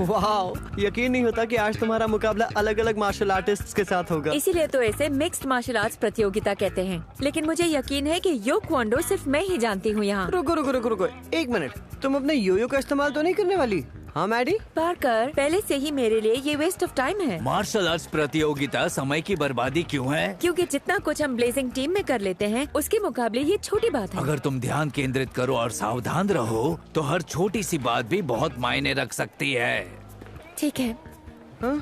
वाह, यकीन नहीं होता कि आज तुम्हारा मुकाबला अलग अलग मार्शल आर्टिस्ट्स के साथ होगा। इसीलिए तो इसे मिक्स्ड मार्शल आर्ट्स प्रतियोगिता कहते हैं। लेकिन मुझे यकीन है कि यो क्वांडो सिर्फ मैं ही जानती हूँ यहाँ। रुको रुको रुको रुको, एक मिनट, तुम अपने योयो का इस्तेमाल तो नहीं करने वाली? हाँ मैडी? पार्कर, पहले से ही मेरे लिए ये वेस्ट ऑफ टाइम है। मार्शल आर्ट्स प्रतियोगिता समय की बर्बादी क्यों है? क्योंकि जितना कुछ हम ब्लेजिंग टीम में कर लेते हैं उसके मुकाबले ये छोटी बात है। अगर तुम ध्यान केंद्रित करो और सावधान रहो तो हर छोटी सी बात भी बहुत मायने रख सकती है। ठीक है। हाँ?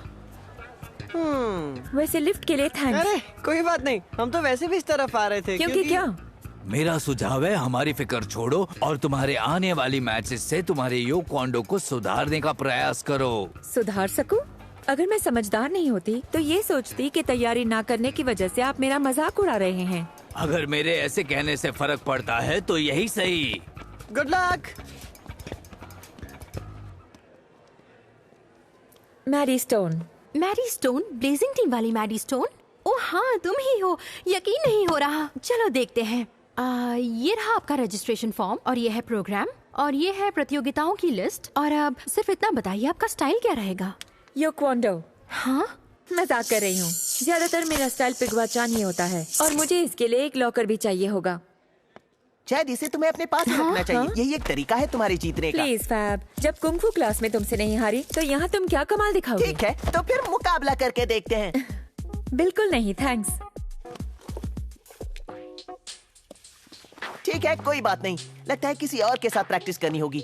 वैसे लिफ्ट के लिए थैंक्स। अरे कोई बात नहीं, हम तो वैसे भी इस तरफ आ रहे थे। क्योंकि क्या? मेरा सुझाव है हमारी फिक्र छोड़ो और तुम्हारे आने वाली मैचेस से तुम्हारे यो क्वांडो को सुधारने का प्रयास करो। सुधार सकूं? अगर मैं समझदार नहीं होती तो ये सोचती कि तैयारी ना करने की वजह से आप मेरा मजाक उड़ा रहे हैं। अगर मेरे ऐसे कहने से फर्क पड़ता है तो यही सही। Good luck. Mary Stone. Mary Stone? Blazing team वाली मैरी स्टोन? ओ हाँ, तुम ही हो। यकीन नहीं हो रहा। चलो देखते हैं। ये रहा आपका रजिस्ट्रेशन फॉर्म और ये है प्रोग्राम और ये है प्रतियोगिताओं की लिस्ट। और अब सिर्फ इतना बताइए, आपका स्टाइल क्या रहेगा? यो क्वांडो। हाँ, मजाक कर रही हूँ। ज्यादातर मेरा स्टाइल पिघवा चान ही होता है और मुझे इसके लिए एक लॉकर भी चाहिए होगा। शायद इसे तुम्हें अपने पास रखना चाहिए। यही एक तरीका है तुम्हारे जीतने का। प्लीज फैब, जब कुंग-फू क्लास में तुमसे नहीं हारी तो यहाँ तुम क्या कमाल दिखाओगे? ठीक है, तो फिर मुकाबला करके देखते हैं। बिल्कुल नहीं, थैंक्स। ठीक है, कोई बात नहीं। लगता है किसी और के साथ प्रैक्टिस करनी होगी।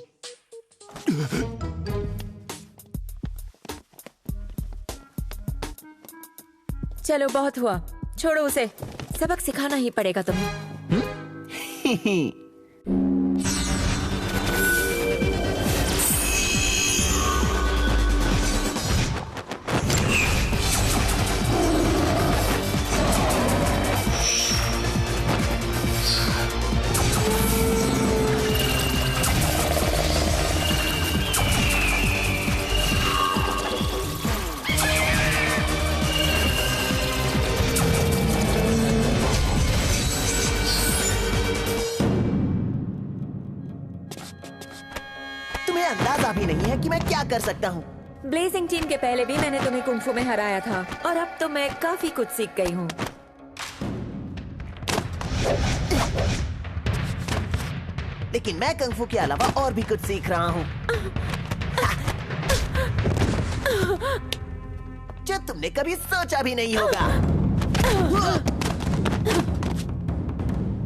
चलो बहुत हुआ, छोड़ो उसे। सबक सिखाना ही पड़ेगा तुम्हें। तुम्हें अंदाजा भी नहीं है कि मैं क्या कर सकता हूँ। ब्लेजिंग टीम के पहले भी मैंने तुम्हें कुंग-फू में हराया था और अब तो मैं काफी कुछ सीख गई हूँ। लेकिन मैं कुंग-फू के अलावा और भी कुछ सीख रहा हूँ जो तुमने कभी सोचा भी नहीं होगा।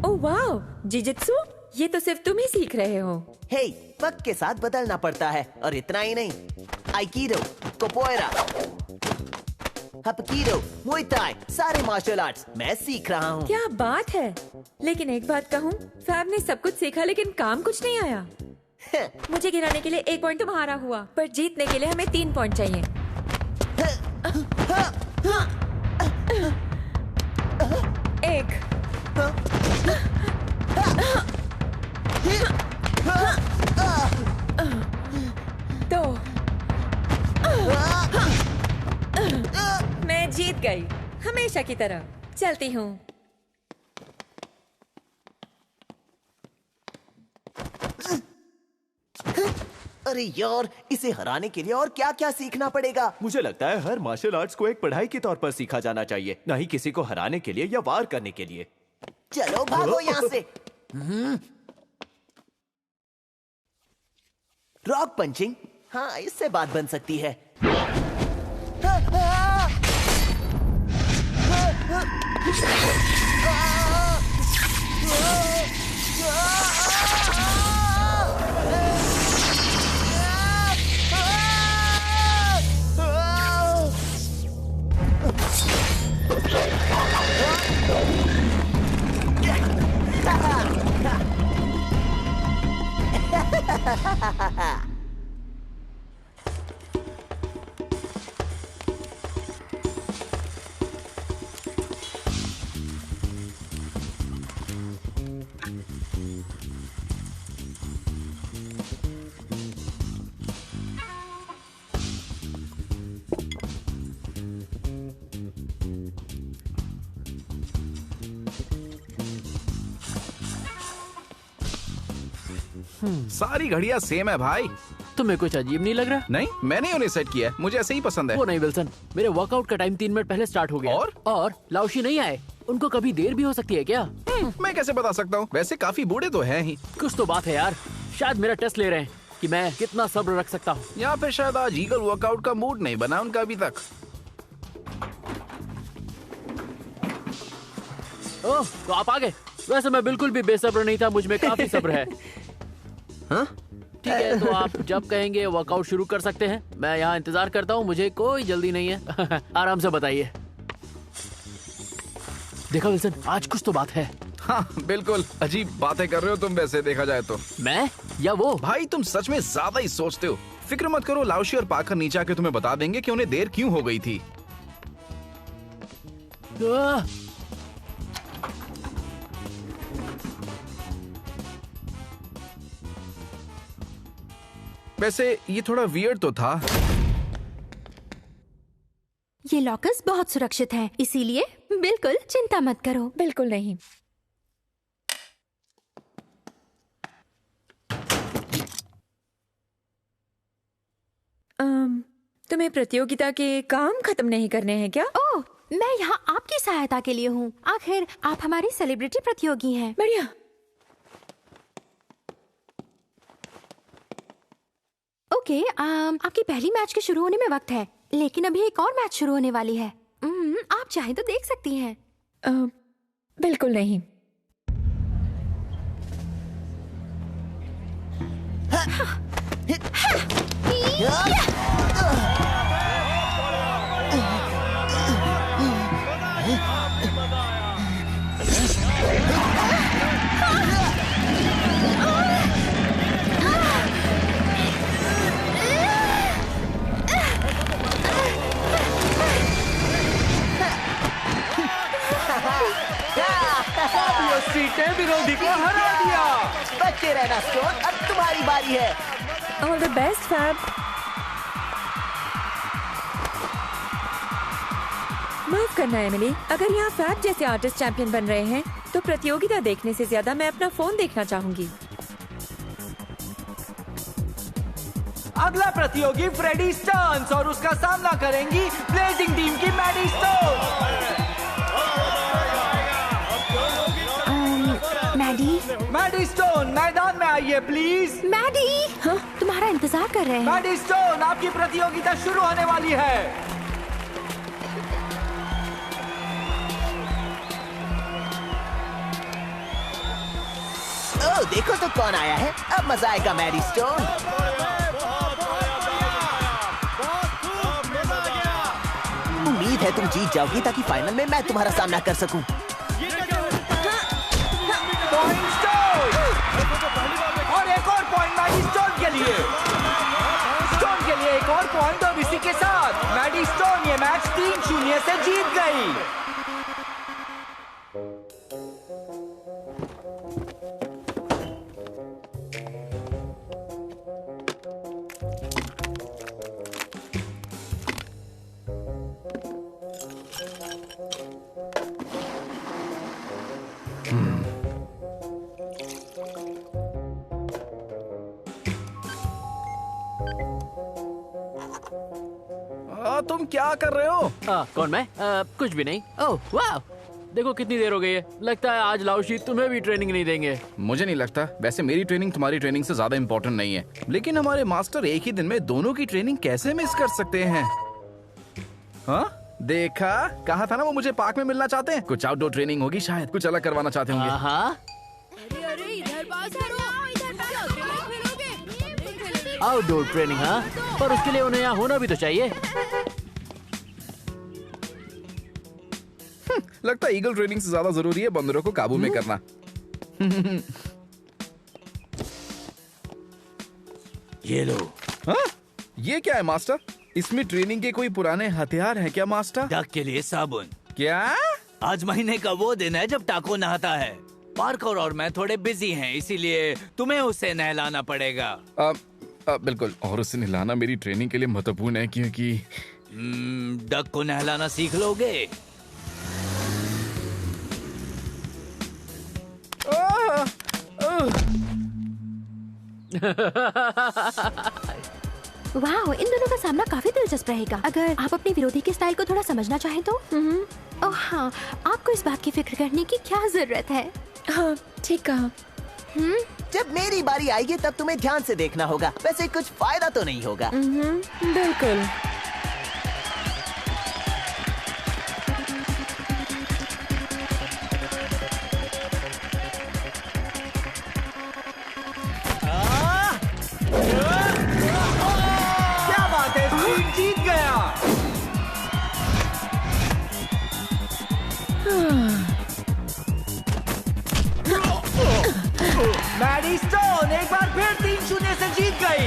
ओह वाह, जिजित्सु? ये तो सिर्फ तुम ही सीख रहे हो। हे, वक्त के साथ बदलना पड़ता है और इतना ही नहीं। आइकिडो, कैपोएरा, हपकीडो, मुay थाई, सारे मार्शल आर्ट्स मैं सीख रहा हूँ। क्या बात है। लेकिन एक बात कहूँ, फैब ने सब कुछ सीखा लेकिन काम कुछ नहीं आया। मुझे गिराने के लिए 1 पॉइंट तुम्हारा हुआ, पर जीतने के लिए हमें 3 पॉइंट चाहिए। एक। दो। मैं जीत गई, हमेशा की तरह। चलती हूँ। अरे यार, इसे हराने के लिए और क्या क्या सीखना पड़ेगा? मुझे लगता है हर मार्शल आर्ट्स को एक पढ़ाई के तौर पर सीखा जाना चाहिए, न ही किसी को हराने के लिए या वार करने के लिए। चलो भागो यहाँ से। रॉक पंचिंग, हाँ इससे बात बन सकती है। सारी घड़ियां सेम है भाई। तुम्हें कुछ अजीब नहीं लग रहा? नहीं, मैंने उन्हें सेट किया है, मुझे ऐसे ही पसंद है। वो नहीं विल्सन, मेरे वर्कआउट का टाइम 3 मिनट पहले स्टार्ट हो गया। और लाउशी नहीं आए। उनको कभी देर भी हो सकती है क्या? मैं कैसे बता सकता हूँ, वैसे काफी बूढ़े तो हैं ही। कुछ तो बात है यार, शायद मेरा टेस्ट ले रहे हैं कि मैं कितना सब्र रख सकता हूँ। या फिर शायद आज ईगल वर्कआउट का मूड नहीं बना उनका अभी तक। ओह, तो आप आ गए। वैसे मैं बिल्कुल भी बेसब्र नहीं था, मुझ में काफी सब्र है। ठीक है, तो आप जब कहेंगे वर्कआउट शुरू कर सकते हैं। मैं यहाँ इंतजार करता हूँ, मुझे कोई जल्दी नहीं है। आराम से बताइए। देखा विल्सन, आज कुछ तो बात है। हाँ बिल्कुल, अजीब बातें कर रहे हो तुम वैसे देखा जाए तो। मैं या वो? भाई तुम सच में ज्यादा ही सोचते हो। फिक्र मत करो, लाउशी और पाकर नीचे आके तुम्हें बता देंगे कि उन्हें देर क्यों हो गई थी। वैसे ये थोड़ा वियर्ड तो था। ये लॉकर्स बहुत सुरक्षित हैं, इसीलिए बिल्कुल चिंता मत करो। बिल्कुल नहीं। तुम्हें प्रतियोगिता के काम खत्म नहीं करने हैं क्या? ओह, मैं यहाँ आपकी सहायता के लिए हूँ। आखिर आप हमारी सेलिब्रिटी प्रतियोगी हैं। बढ़िया। ओके, आपकी पहली मैच के शुरू होने में वक्त है, लेकिन अभी एक और मैच शुरू होने वाली है। आप चाहें तो देख सकती हैं। बिल्कुल नहीं। सीटें विरोधी को हरा दिया। बचे रहना स्टोन, अब तुम्हारी बारी है। All the best Fab. माफ करना एमिली, अगर यहाँ फैब जैसे आर्टिस्ट चैंपियन बन रहे हैं तो प्रतियोगिता देखने से ज्यादा मैं अपना फोन देखना चाहूंगी। अगला प्रतियोगी फ्रेडी स्टर्न्स और उसका सामना करेंगी ब्लेजिंग टीम की मैडी स्टोन। मैडी स्टोन मैदान में आइए प्लीज। मैडी, हाँ, तुम्हारा इंतजार कर रहे हैं। मैडी स्टोन, आपकी प्रतियोगिता शुरू होने वाली है। ओह, देखो तो कौन आया है। अब मजा आएगा मैडी स्टोन। उम्मीद है तुम जीत जाओगी ताकि फाइनल में मैं तुम्हारा सामना कर सकूं। और एक और पॉइंट मैडी स्टोन के लिए। स्टोन के लिए एक और पॉइंट और इसी के साथ मैडी स्टोन ये मैच 3-0 से जीत गई। तुम क्या कर रहे हो? कौन मैं? कुछ भी नहीं। ओह वाह, देखो कितनी देर हो गई है। लगता है आज लाउशी तुम्हें भी ट्रेनिंग नहीं देंगे। मुझे नहीं लगता। वैसे मेरी ट्रेनिंग तुम्हारी ट्रेनिंग से ज्यादा इम्पोर्टेंट नहीं है, लेकिन हमारे मास्टर एक ही दिन में दोनों की ट्रेनिंग कैसे मिस कर सकते हैं? हाँ देखा, कहा था ना वो मुझे पार्क में मिलना चाहते हैं। कुछ आउटडोर ट्रेनिंग होगी, शायद कुछ अलग करवाना चाहते होंगे। आउटडोर ट्रेनिंग, हाँ, पर उसके लिए उन्हें यहाँ होना भी तो चाहिए। लगता है ईगल ट्रेनिंग से ज्यादा जरूरी है बंदरों को काबू में करना। ये लो। हाँ? ये क्या है मास्टर? इसमें ट्रेनिंग के कोई पुराने हथियार हैं क्या मास्टर? डक के लिए साबुन। क्या? आज महीने का वो दिन है जब टाको नहाता है। पार्कर और मैं थोड़े बिजी हैं, इसीलिए तुम्हें उसे नहलाना पड़ेगा। बिल्कुल, और उसे नहलाना मेरी ट्रेनिंग के लिए महत्वपूर्ण है क्योंकि डक को नहलाना सीख लोगे। वाह, इन दोनों का सामना काफी दिलचस्प रहेगा। अगर आप अपने विरोधी के स्टाइल को थोड़ा समझना चाहें तो। ओह हाँ, आपको इस बात की फिक्र करने की क्या जरूरत है। हाँ, ठीक कहा। जब मेरी बारी आएगी तब तुम्हें ध्यान से देखना होगा। वैसे कुछ फायदा तो नहीं होगा। बिल्कुल। क्या बात है, स्ट्रीट जीत गया। मैडी स्टोन एक बार फिर 3-0 से जीत गई।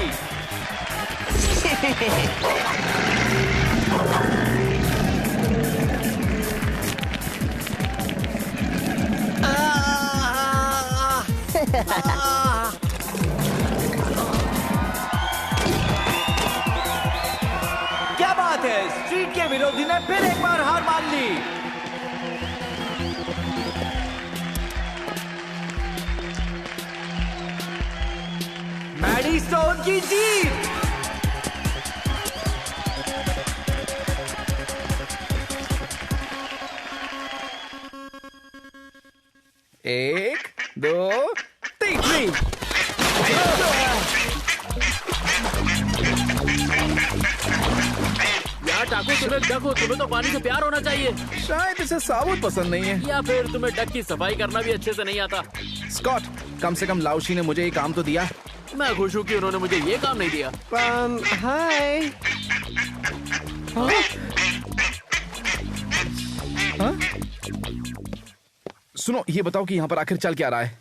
क्या बात है, स्ट्रीट के विरोधी ने फिर एक बार हार मान ली। मैडी स्टोन की जीत। एक, दो, तीन। यार टाको, तुम्हें तो पानी से प्यार होना चाहिए। शायद इसे साबुत पसंद नहीं है, या फिर तुम्हें डक की सफाई करना भी अच्छे से नहीं आता। स्कॉट, कम से कम लाउशी ने मुझे ये काम तो दिया। मैं खुश हूँ कि उन्होंने मुझे ये काम नहीं दिया। हाय। सुनो, ये बताओ कि यहाँ पर आखिर चल क्या रहा है?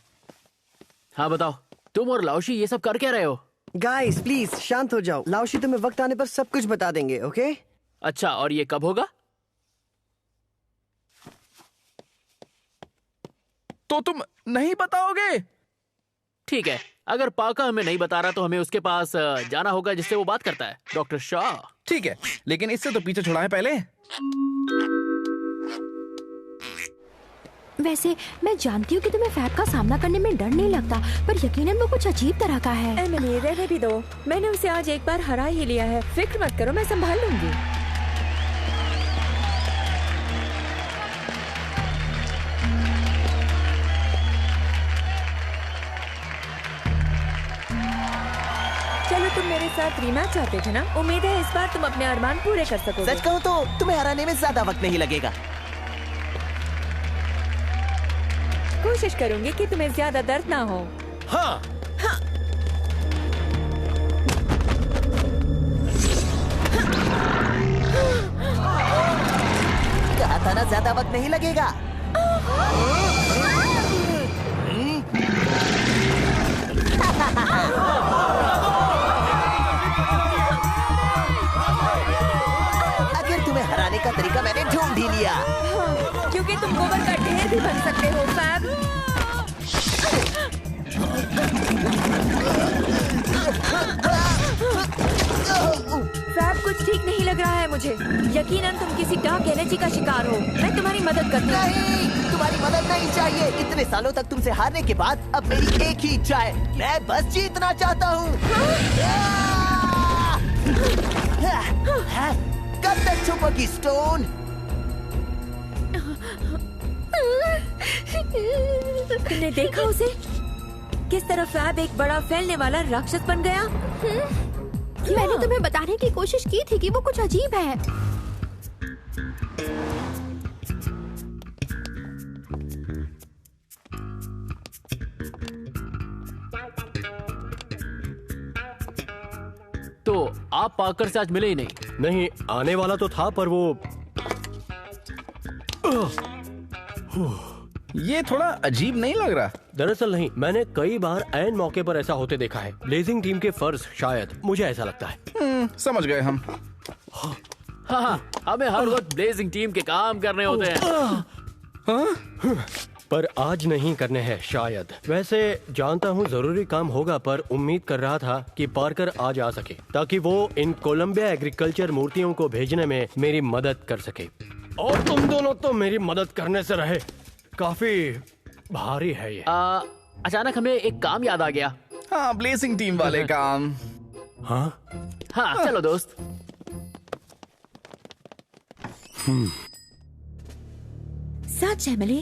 हाँ बताओ, तुम और लाउशी ये सब कर क्या रहे हो? गाइस प्लीज शांत हो जाओ। लाउशी तुम्हें वक्त आने पर सब कुछ बता देंगे, ओके? अच्छा, और ये कब होगा? तो तुम नहीं बताओगे? ठीक है, अगर पाका हमें नहीं बता रहा तो हमें उसके पास जाना होगा जिससे वो बात करता है, डॉक्टर शाह। ठीक है, लेकिन इससे तो पीछे छुड़ाएं पहले। वैसे मैं जानती हूँ कि तुम्हें फैब का सामना करने में डर नहीं लगता, पर यकीनन वो कुछ अजीब तरह का है। एमिली, रहने भी दो। मैंने उसे आज एक बार हरा ही लिया है। फिक्र मत करो, मैं संभाल लूंगी। चलो, तुम मेरे साथ रीमैच चाहते थे ना? उम्मीद है इस बार तुम अपने अरमान पूरे कर सकोगे। सच कहूँ तो तुम्हें हराने में ज्यादा वक्त नहीं लगेगा। कोशिश करूंगी कि तुम्हें ज्यादा दर्द ना हो। हाँ। कहा था ना, ज्यादा वक्त नहीं लगेगा। अगर तुम्हें हराने का तरीका मैंने ढूंढ ही लिया। हाँ, क्योंकि तुम गोबर का ढेर भी बन सकते हो फैब। फैब, कुछ ठीक नहीं लग रहा है मुझे। यकीनन तुम किसी डार्क एनर्जी का शिकार हो। मैं तुम्हारी मदद करती हूँ। नहीं, तुम्हारी मदद नहीं चाहिए। इतने सालों तक तुमसे हारने के बाद अब मेरी एक ही इच्छा है, मैं बस जीतना चाहता हूँ। कब तक छुपोगी स्टोन? तुमने देखा उसे? किस तरह फैब एक बड़ा फैलने वाला राक्षस बन गया। मैंने तुम्हें बताने की कोशिश की थी कि वो कुछ अजीब है। तो आप पाकर से आज मिले ही नहीं? नहीं, आने वाला तो था पर वो ये थोड़ा अजीब नहीं लग रहा? दरअसल नहीं, मैंने कई बार ऐन मौके पर ऐसा होते देखा है। ब्लेजिंग टीम के फर्ज, शायद, मुझे ऐसा लगता है। समझ गए हम। हाँ, हमें हर वक्त ब्लेजिंग टीम के काम करने होते हैं। पर आज नहीं करने हैं शायद। वैसे जानता हूँ जरूरी काम होगा, पर उम्मीद कर रहा था कि पार्कर आज आ सके ताकि वो इन कोलंबिया एग्रीकल्चर मूर्तियों को भेजने में मेरी मदद कर सके। और तुम दोनों तो मेरी मदद करने से रहे। काफी भारी है ये। अचानक हमें एक काम याद आ गया। हाँ, ब्लेजिंग टीम वाले काम। हाँ, हाँ चलो दोस्त। सच एमिली,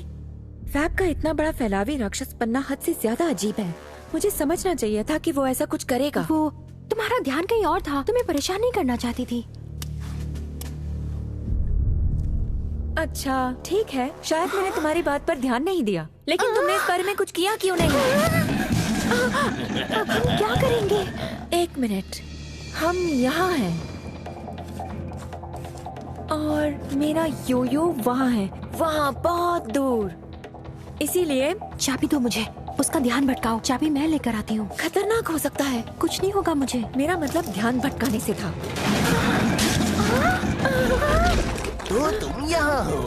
फैब का इतना बड़ा फैलावी राक्षस बनना हद से ज्यादा अजीब है। मुझे समझना चाहिए था कि वो ऐसा कुछ करेगा। वो तुम्हारा ध्यान कहीं और था, तुम्हें परेशान नहीं करना चाहती थी। अच्छा ठीक है, शायद मैंने तुम्हारी बात पर ध्यान नहीं दिया, लेकिन तुमने इस बारे में कुछ किया क्यों नहीं? अब हम क्या करेंगे? एक मिनट, हम यहाँ हैं और मेरा योयो वहाँ है, वहाँ बहुत दूर। इसीलिए चाबी दो मुझे, उसका ध्यान भटकाओ। चाबी मैं लेकर आती हूँ। खतरनाक हो सकता है। कुछ नहीं होगा मुझे। मेरा मतलब ध्यान भटकाने से था। तो तुम यहाँ हो।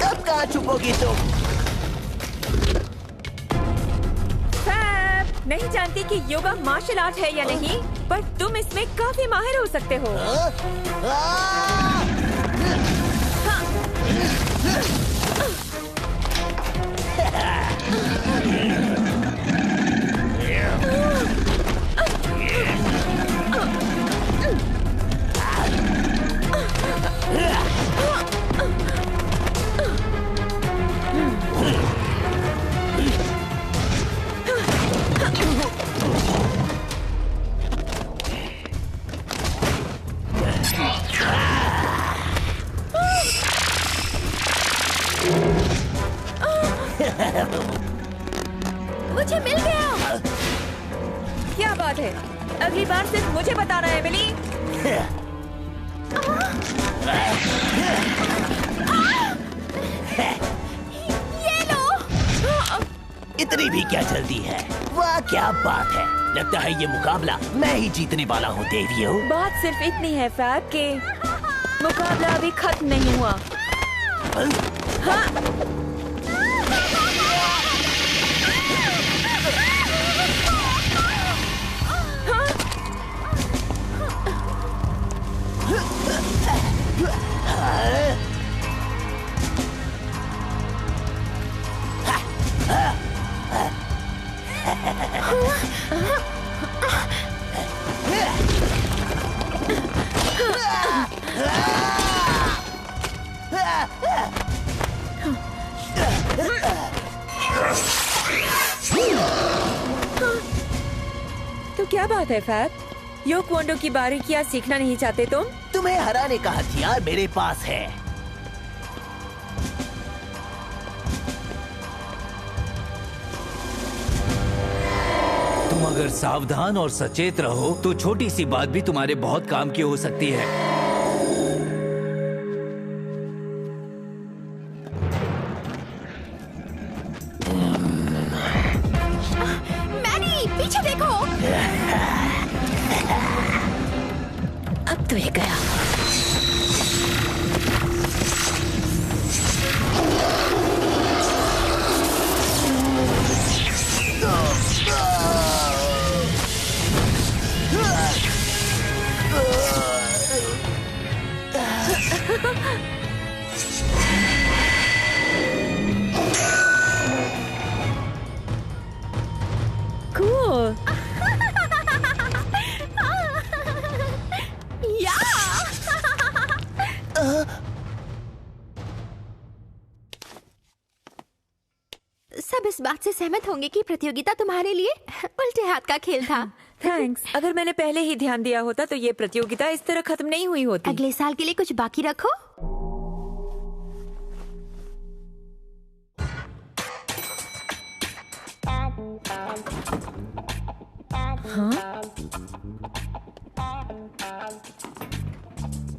अब कहाँ छुपोगी तुम? फैब, नहीं जानती कि योगा मार्शल आर्ट है या नहीं, पर तुम इसमें काफी माहिर हो सकते हो। मुझे मिल गया। क्या बात है, अगली बार सिर्फ मुझे बताना है एमिली। ये लो। इतनी भी क्या जल्दी है? वाह क्या बात है, लगता है ये मुकाबला मैं ही जीतने वाला हूँ देवियों। बात सिर्फ इतनी है फैब के मुकाबला अभी खत्म नहीं हुआ। हाँ। तो क्या बात है फैब, यो क्वोंडो की बारीकियां सीखना नहीं चाहते तुम? तुम्हें हराने का हथियार मेरे पास है। तुम अगर सावधान और सचेत रहो तो छोटी सी बात भी तुम्हारे बहुत काम की हो सकती है। मैनी, पीछे देखो। अब तो ये गया। Cool. सब इस बात से सहमत होंगे कि प्रतियोगिता तुम्हारे लिए उल्टे हाथ का खेल था। थैंक्स। अगर मैंने पहले ही ध्यान दिया होता तो ये प्रतियोगिता इस तरह खत्म नहीं हुई होती। अगले साल के लिए कुछ बाकी रखो। हाँ?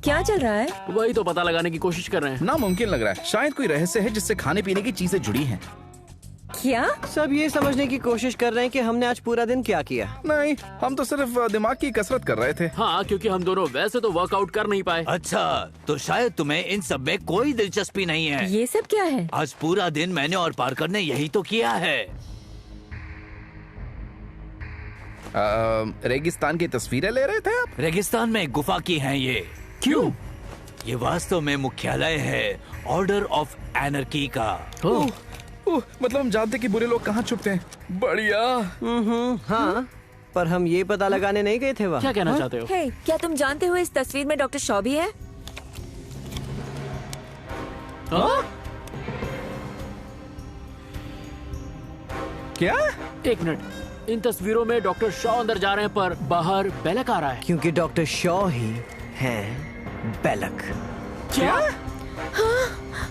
क्या चल रहा है? वही तो पता लगाने की कोशिश कर रहे हैं। नामुमकिन लग रहा है, शायद कोई रहस्य है जिससे खाने पीने की चीजें जुड़ी हैं। क्या? सब ये समझने की कोशिश कर रहे हैं कि हमने आज पूरा दिन क्या किया। नहीं, हम तो सिर्फ दिमाग की कसरत कर रहे थे। हाँ, क्योंकि हम दोनों वैसे तो वर्कआउट कर नहीं पाए। अच्छा, तो शायद तुम्हें इन सब में कोई दिलचस्पी नहीं है। ये सब क्या है? आज पूरा दिन मैंने और पार्कर ने यही तो किया है। रेगिस्तान की तस्वीरें ले रहे थे आप? रेगिस्तान में एक गुफा की हैं ये। क्यों? ये वास्तव में मुख्यालय है ऑर्डर ऑफ एनर्की का। मतलब हम जानते कि बुरे लोग कहाँ छुपते हैं। बढ़िया। हाँ, पर हम ये पता लगाने नहीं गए थे वहाँ। क्या कहना चाहते हो? हे, क्या तुम जानते हो इस तस्वीर में डॉक्टर शॉ भी है? हाँ? क्या? एक मिनट, इन तस्वीरों में डॉक्टर शॉ अंदर जा रहे हैं पर बाहर बेलक आ रहा है। क्योंकि डॉक्टर शॉ ही हैं बेलक। क्या? हाँ,